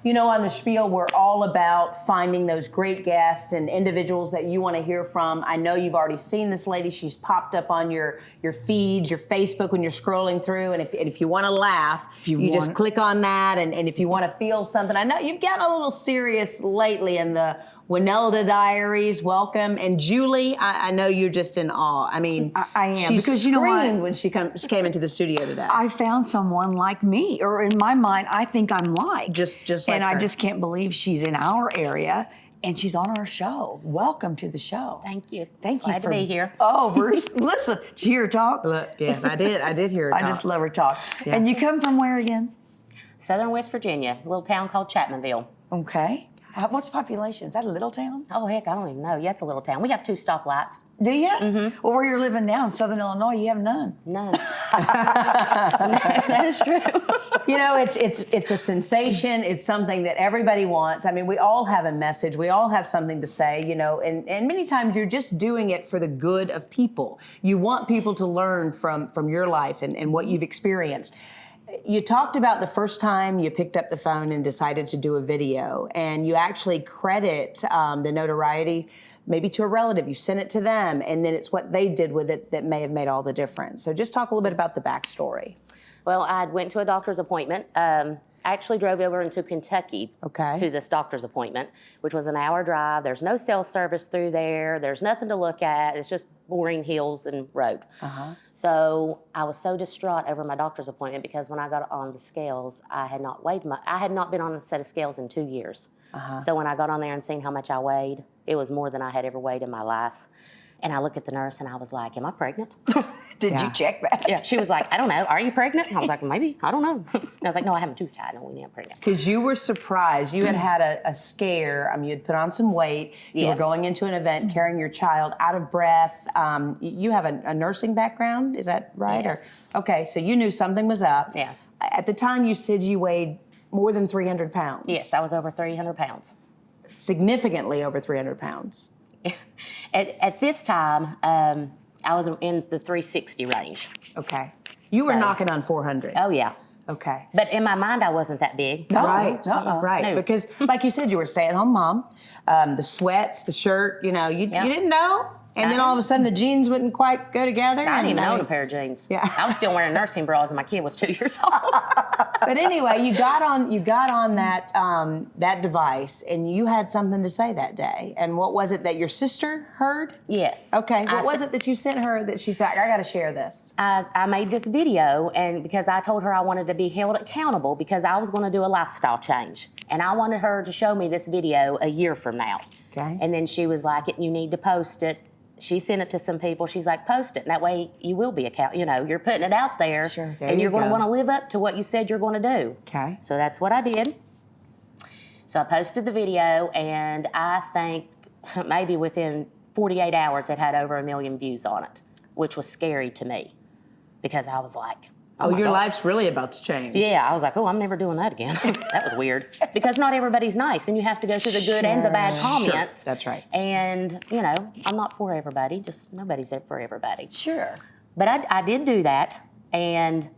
You know, on the Spiel, we're all about finding those great guests and individuals that you want to hear from. I know you've already seen this lady. She's popped up on your feeds, your Facebook when you're scrolling through. And if you want to laugh, you just click on that. And if you want to feel something, I know you've gotten a little serious lately in the Wanelda Diaries. Welcome. And Juli, I know you're just in awe. I mean, I am. She because you know what? when she came into the studio today. I found someone like me, or in my mind, I think I'm like. Just like and her. I just can't believe she's in our area and she's on our show. Welcome to the show. Thank you. Thank you Glad to be here. Oh, listen, did you hear her talk? Look, yes, I did hear her talk. I just love her talk. Yeah. And you come from where again? Southern West Virginia, a little town called Chapmanville. Okay. What's the population? Is that a little town? Oh, heck, I don't even know. Yeah, it's a little town. We have 2 stoplights. Do you? Mm-hmm. Well, where you're living now in Southern Illinois, you have none. None. That is true. You know, it's a sensation. It's something that everybody wants. I mean, we all have a message. We all have something to say, you know, and many times you're just doing it for the good of people. You want people to learn from your life and what you've experienced. You talked about the first time you picked up the phone and decided to do a video, and you actually credit the notoriety maybe to a relative. You sent it to them, and then it's what they did with it that may have made all the difference. So just talk a little bit about the backstory. Well, I went to a doctor's appointment. I actually drove over into Kentucky to this doctor's appointment, which was an hour drive. There's no cell service through there. There's nothing to look at. It's just boring hills and road. So I was so distraught over my doctor's appointment because when I got on the scales, I had not been on a set of scales in 2 years. So when I got on there and seen how much I weighed, it was more than I had ever weighed in my life. And I looked at the nurse and I was like, am I pregnant? Did you check that? Yeah, she was like, I don't know. Are you pregnant? And I was like, maybe. I don't know. And I was like, no, I haven't too tight. No, we ain't pregnant. Because you were surprised. You had a scare. You had put on some weight. You were going into an event carrying your child, out of breath. You have a nursing background, is that right? Yes. Okay, so you knew something was up. Yeah. At the time, you said you weighed more than 300 pounds. Yes, I was over 300 pounds. Significantly over 300 pounds. At this time, I was in the 360 range. Okay. You were knocking on 400. Oh, yeah. Okay. But in my mind, I wasn't that big. No, Right, right. No. Because, like you said, you were a stay-at-home mom. The sweats, the shirt, you know, you didn't know. And then all of a sudden, the jeans wouldn't quite go together. I didn't even own a pair of jeans. Yeah. I was still wearing nursing bras, and my kid was 2 years old. But anyway, you got on that device, and you had something to say that day. And what was it that your sister heard? Yes. Okay. What was it that you sent her that she said, I got to share this? I made this video, and because I told her I wanted to be held accountable because I was going to do a lifestyle change. And I wanted her to show me this video a year from now. Okay. And then she was like, you need to post it. She sent it to some people. She's like, post it. And that way you will be accountable. You know, you're putting it out there. Sure. And you're going to want to live up to what you said you're going to do. Okay. So that's what I did. So I posted the video, and I think maybe within 48 hours it had over 1 million views on it, which was scary to me because I was like, Oh, my your God. life's really about to change. Yeah, I was like, oh, I'm never doing that again. That was weird. Because not everybody's nice, and you have to go through the good and the bad comments. Sure, that's right. And, you know, I'm not for everybody. Just nobody's there for everybody. Sure. But I did do that, and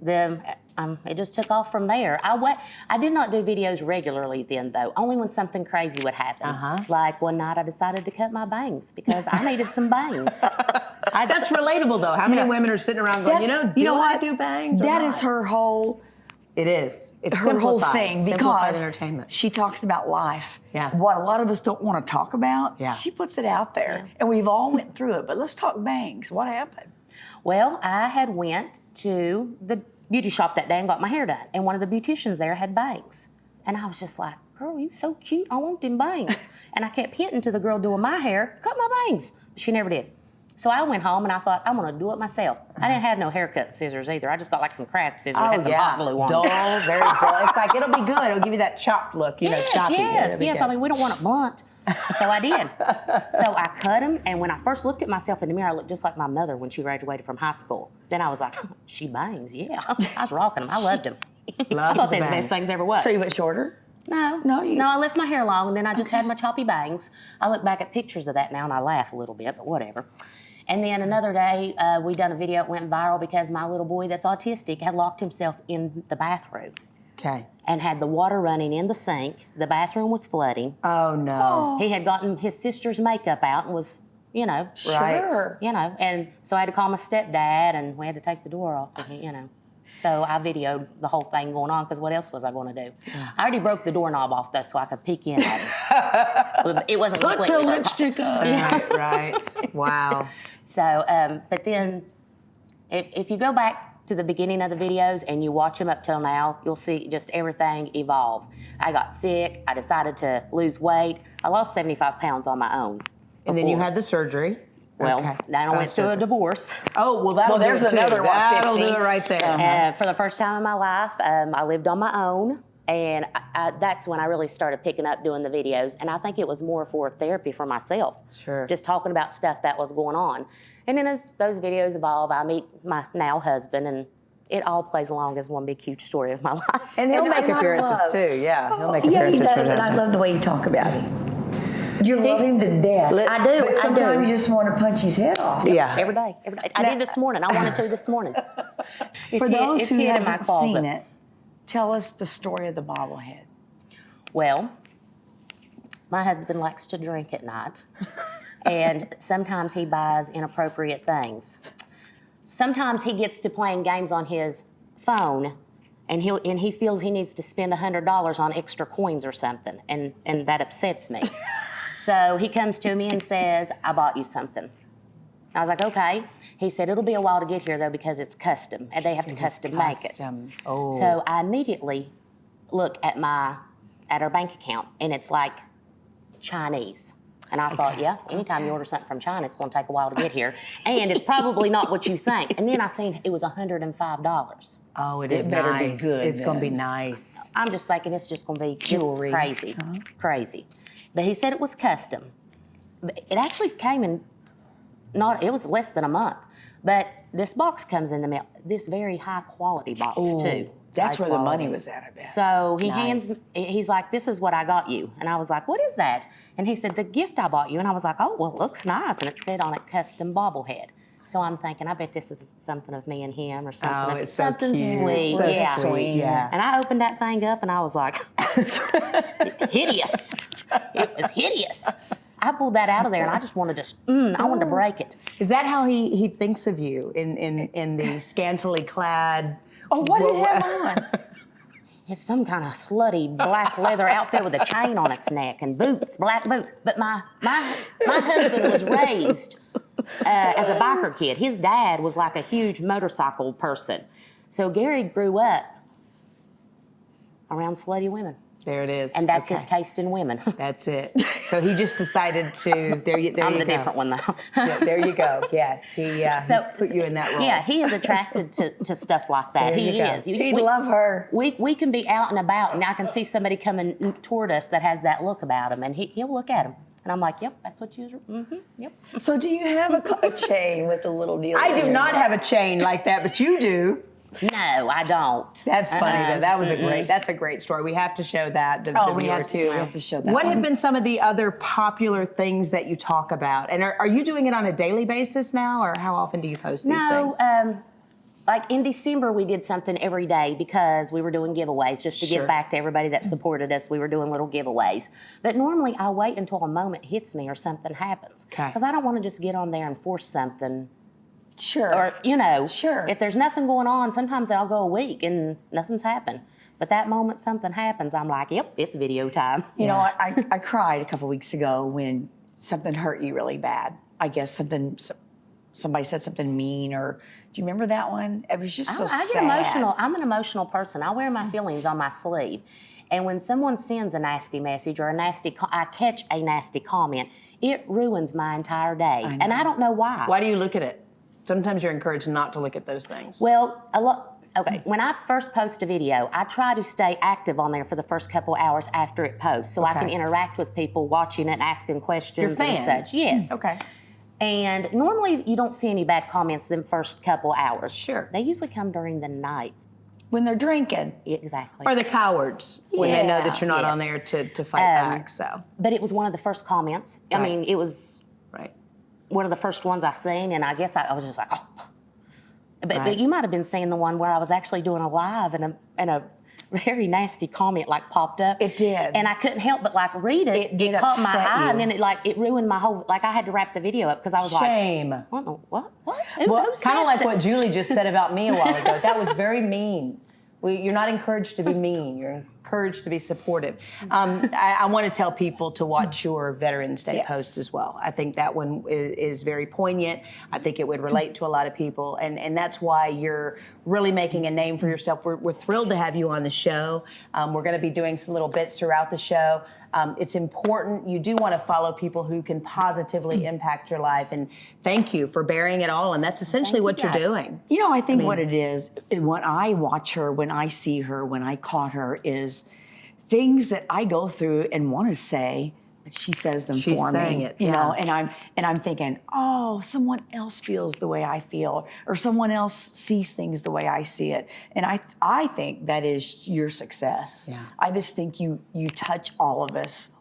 it just took off from there. I did not do videos regularly then, though, only when something crazy would happen. Like one night I decided to cut my bangs because I needed some bangs. That's relatable, though. How many women are sitting around going, do I do bangs or That not? is her whole... It is. It's her whole thing simplified because entertainment. she talks about life. Yeah. What a lot of us don't want to talk about, she puts it out there. And we've all went through it. But let's talk bangs. What happened? Well, I had went to the beauty shop that day and got my hair done. And one of the beauticians there had bangs. And I was just like, girl, you so cute. I want them bangs. And I kept hinting to the girl doing my hair, cut my bangs. She never did. So I went home and I thought, I'm going to do it myself. I didn't have no haircut scissors either. I just got like some craft scissors that had some hot glue on them. Dull, very dull. It's like, it'll be good. It'll give you that chopped look, you know, choppy. Yes. I mean, we don't want it blunt. So I did. So I cut them, and when I first looked at myself in the mirror, I looked just like my mother when she graduated from high school. Then I was like, she bangs, yeah. I was rocking them. I loved them. I thought they were the best things ever was. So you went shorter? No, I left my hair long, and then I just had my choppy bangs. I look back at pictures of that now, and I laugh a little bit, but whatever. And then another day, we done a video. It went viral because my little boy that's autistic had locked himself in the bathroom. Okay. And had the water running in the sink. The bathroom was flooding. Oh, no. He had gotten his sister's makeup out and was, you know. Sure. You know, and so I had to call my stepdad and we had to take the door off, you know. So I videoed the whole thing going on because what else was I going to do? Yeah. I already broke the doorknob off though so I could peek in at him. It wasn't Put the completely lipstick on. Right. Wow. So, but then if you go back to the beginning of the videos and you watch them up till now, you'll see just everything evolve. I got sick. I decided to lose weight. I lost 75 pounds on my own. And then you had the surgery. Well, then I went through a divorce. Oh, well, there's do it too. another one. That'll do it right there. For the first time in my life, I lived on my own. And that's when I really started picking up doing the videos. And I think it was more for therapy for myself. Sure. Just talking about stuff that was going on. And then as those videos evolve, I meet my now husband, and it all plays along as one big huge story of my life. And he'll make appearances too, yeah. He'll make appearances he does, for and I them. love the way you talk about him. You love him to death. I do, But sometimes you just want to punch his head off. Yeah. Every day. I did this morning. I wanted to this morning. For those it's who hid in my haven't closet. seen it, tell us the story of the bobblehead. Well, my husband likes to drink at night, and sometimes he buys inappropriate things. Sometimes he gets to playing games on his phone, and he feels he needs to spend $100 on extra coins or something, and that upsets me. So he comes to me and says, I bought you something. I was like, okay. He said, it'll be a while to get here, though, because it's custom, and they have to custom make it. Oh. So I immediately look at our bank account, and it's like Chinese. And I thought, yeah, anytime you order something from China, it's going to take a while to get here. And it's probably not what you think. And then I seen it was $105. Oh, it is better be nice. good It's going to be then. nice. I'm just thinking it's just going to be Jewelry. crazy, crazy. But he said it was custom. But it actually came in, it was less than a month. But this box comes in the mail, this very high quality box too. That's where the quality. money was at, I bet. So he's like, this is what I got you. And I was like, what is that? And he said, the gift I bought you. And I was like, oh, well, it looks nice. And it said on it, custom bobblehead. So I'm thinking, I bet this is something of me and him or something. Oh, it's so something cute. sweet. So yeah. sweet, yeah. And I opened that thing up and I was like, hideous. It was hideous. I pulled that out of there and I just wanted to, I wanted to break it. Is that how he thinks of you in the scantily clad? Oh, what did he have on? It's some kind of slutty black leather outfit with a chain on its neck and boots, black boots. But my husband was raised as a biker kid. His dad was like a huge motorcycle person. So Gary grew up around slutty women. There it is. And that's his taste in women. That's it. So he just decided to. There you I'm go. the different one though. Yeah, there you go. Yes, he put you in that role. Yeah, he is attracted to stuff like that. There you He go. is. He'd love her. We can be out and about, and I can see somebody coming toward us that has that look about him, and he'll look at him. And I'm like, yep, that's what you. Yep. So do you have a chain with a little deal? I do not have a chain like that, but you do. No, I don't. That's funny though. That was that's a great story. We have to show that. The We have viewers. to show that. What have been some of the other popular things that you talk about? And are you doing it on a daily basis now, or how often do you post these things? Like in December, we did something every day because we were doing giveaways just to give back to everybody that supported us. We were doing little giveaways. But normally I wait until a moment hits me or something happens. Because I don't want to just get on there and force something. Sure. Or, Sure. If there's nothing going on, sometimes I'll go a week and nothing's happened. But that moment something happens, I'm like, yep, it's video time. You know, I cried a couple weeks ago when something hurt you really bad. I guess somebody said something mean, or do you remember that one? It was just so sad. I get emotional. I'm an emotional person. I wear my feelings on my sleeve. And when someone sends a nasty message or I catch a nasty comment, it ruins my entire day. And I don't know why. Why do you look at it? Sometimes you're encouraged not to look at those things. Well, okay, when I first post a video, I try to stay active on there for the first couple hours after it posts so I can interact with people watching it, asking questions Your and fans. such. Yes. Okay. And normally you don't see any bad comments the first couple hours. Sure. They usually come during the night. When they're drinking. Exactly. Or the cowards when they know that you're not on Yes. there to fight back. So. But it was one of the first comments. I mean, it was one of the first ones I seen, and I guess I was just like, oh. But you might have been seeing the one where I was actually doing a live, and very nasty comment like popped up. It did. And I couldn't help but like read it. It did caught my upset eye, you. and then it ruined my whole, like I had to wrap the video up because I was Shame. like, what? What? Well, Who kind of says like that? what Julie just said about me a while ago. That was very mean. You're not encouraged to be mean. You're encouraged to be supportive. I want to tell people to watch your Veterans Day Yes. post as well. I think that one is very poignant. I think it would relate to a lot of people, and that's why you're really making a name for yourself. We're thrilled to have you on the show. We're going to be doing some little bits throughout the show. It's important. You do want to follow people who can positively impact your life, and thank you for bearing it all. And that's essentially what you're guys. doing. You know, I think what it is, when I watch her, when I see her, when I caught her, is things that I go through and want to say, but she says them She's for saying me. it, You yeah. know, and I'm thinking, oh, someone else feels the way I feel, or someone else sees things the way I see it. And I think that is your success. Yeah. I just think you touch all of us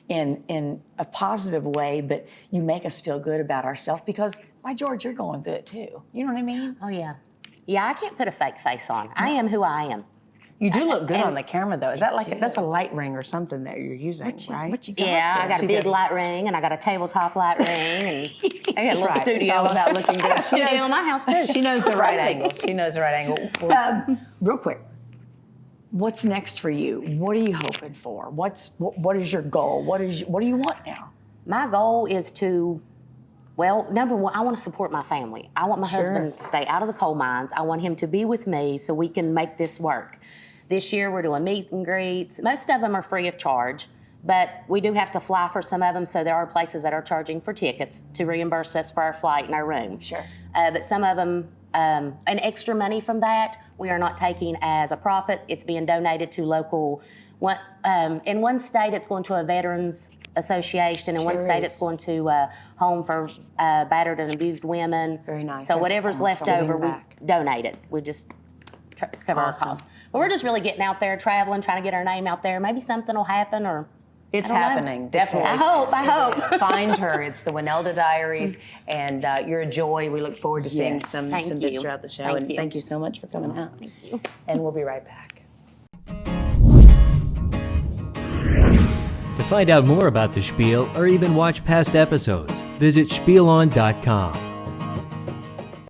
in a positive way, but you make us feel good about ourselves because, by George, you're going through it too. You know what I mean? Oh yeah. Yeah, I can't put a fake face on. I am who I am. You do look good on the camera, though. Is that do. that's a light ring or something that you're using, right? What you got Yeah, I there? got a She big did. light ring, and I got a tabletop light ring, and I got a little Right. studio. It's all about looking good. I got a studio in my house too. She knows the right Surprising. angle. She knows the right angle. Real quick, what's next for you? What are you hoping for? What is your goal? What do you want now? My goal is to, well, number one, I want to support my family. I want my husband to stay out of the coal mines. I want him to be with me so we can make this work. This year we're doing meet and greets. Most of them are free of charge, but we do have to fly for some of them, so there are places that are charging for tickets to reimburse us for our flight and our room. Sure. But some of them, an extra money from that, we are not taking as a profit. It's being donated to local, in one state it's going to a veterans association, in one Sure state is. it's going to a home for battered and abused women. Very nice. So That's whatever's awesome. left over, Giving we back. donate it. We just cover Awesome. our costs. But we're just really getting out there, traveling, trying to get our name out there. Maybe something will happen, or It's I don't know. happening, definitely. I hope. Find her. It's the Wanelda Diaries, and you're a joy. We look forward to seeing Yes. some Thank bits you. throughout the show. Thank and you. thank you so much for coming out. Thank you. And we'll be right back. To find out more about the Spiel or even watch past episodes, visit spielon.com.